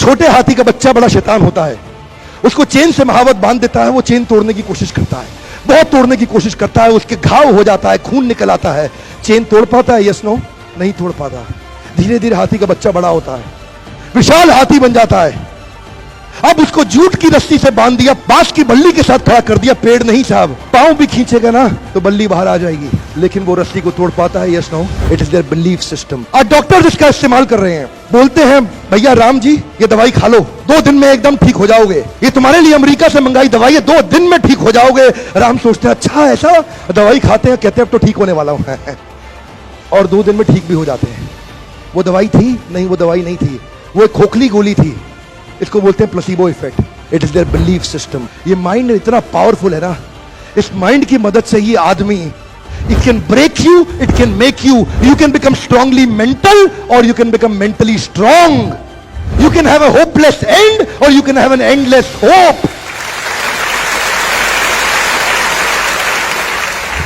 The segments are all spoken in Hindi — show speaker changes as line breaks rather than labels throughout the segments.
छोटे हाथी का बच्चा बड़ा शैतान होता है, उसको चेन से महावत बांध देता है, वो चेन तोड़ने की कोशिश करता है, बहुत तोड़ने की कोशिश करता है, उसके घाव हो जाता है, खून निकल आता है। चेन तोड़ पाता है? यस नो, नहीं तोड़ पाता। धीरे धीरे हाथी का बच्चा बड़ा होता है, विशाल हाथी बन जाता है। अब उसको जूट की रस्सी से बांध दिया, बांस की बल्ली के साथ खड़ा कर दिया। पेड़ नहीं साहब, पांव भी खींचेगा ना तो बल्ली बाहर आ जाएगी, लेकिन वो रस्सी को तोड़ पाता है? Yes no, it is their belief system. और डॉक्टर्स इसका इस्तेमाल कर रहे हैं, बोलते हैं भैया राम जी ये दवाई खा लो, 2 दिन में एकदम ठीक हो जाओगे, ये तुम्हारे लिए अमेरिका से मंगाई दवाई है, 2 दिन में ठीक हो जाओगे। राम सोचते हैं अच्छा ऐसा, दवाई खाते हैं, कहते हैं अब तो ठीक होने वाला हूं और 2 दिन में ठीक भी हो जाते हैं। वो दवाई थी? नहीं, वो दवाई नहीं थी, वो एक खोखली गोली थी। इसको बोलते हैं placebo effect. It is their belief system. ये माइंड इतना पावरफुल है ना, इस माइंड की मदद से ही आदमी, it can break you, it can make you, you can become strongly mental और you can become mentally strong. You can have a hopeless end और you can have an endless hope.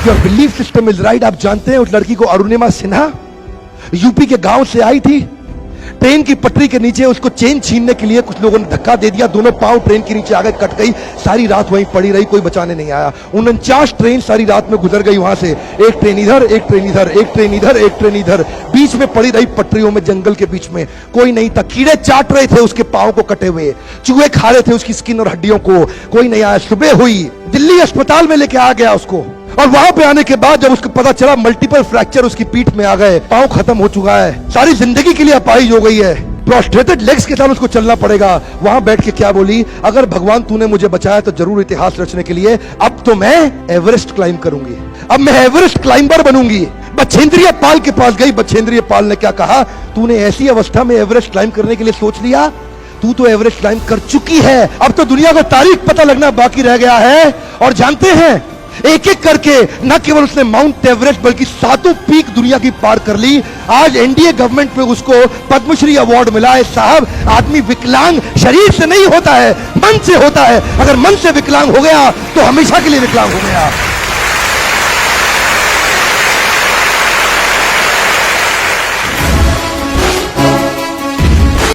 Your belief system is right. आप जानते हैं उस लड़की को, अरुणिमा सिन्हा, यूपी के गांव से आई थी, ट्रेन की पटरी के नीचे उसको चेन छीनने के लिए कुछ लोगों ने धक्का दे दिया, दोनों पांव ट्रेन के नीचे आ गए, कट गई, सारी रात वहीं पड़ी रही, कोई बचाने नहीं आया। 49 ट्रेन सारी रात में गुजर गई वहां से, एक ट्रेन इधर, एक ट्रेन इधर, एक ट्रेन इधर, एक ट्रेन इधर, बीच में पड़ी रही पटरियों में, जंगल के बीच में, कोई नहीं था। कीड़े चाट रहे थे उसके पांव को कटे हुए, चूहे खा रहे थे उसकी स्किन और हड्डियों को, कोई नहीं आया। सुबह हुई, दिल्ली अस्पताल में लेके आ गया उसको, और वहां पे आने के बाद जब उसको पता चला मल्टीपल फ्रैक्चर उसकी पीठ में आ गए, पांव खत्म हो चुका है, सारी जिंदगी के लिए अपाहिज हो गई है, प्रोस्ट्रेटेड लेग्स के साथ उसको चलना पड़ेगा। वहां बैठ के क्या बोली, अगर भगवान तूने मुझे बचाया तो जरूर इतिहास रचने के लिए, अब तो मैं एवरेस्ट क्लाइंब करूंगी, अब मैं एवरेस्ट क्लाइंबर बनूंगी। बछेंद्रिय पाल के पास गई, बछेंद्रिय पाल ने क्या कहा, तूने ऐसी अवस्था में एवरेस्ट क्लाइंब करने के लिए सोच लिया, तू तो एवरेस्ट क्लाइंब कर चुकी है, अब तो दुनिया को तारीख पता लगना बाकी रह गया है। और जानते हैं, एक एक करके न केवल उसने माउंट एवरेस्ट बल्कि 7 पीक दुनिया की पार कर ली। आज एनडीए गवर्नमेंट में उसको पद्मश्री अवार्ड मिला है। साहब, आदमी विकलांग शरीर से नहीं होता है, मन से होता है। अगर मन से विकलांग हो गया तो हमेशा के लिए विकलांग हो गया।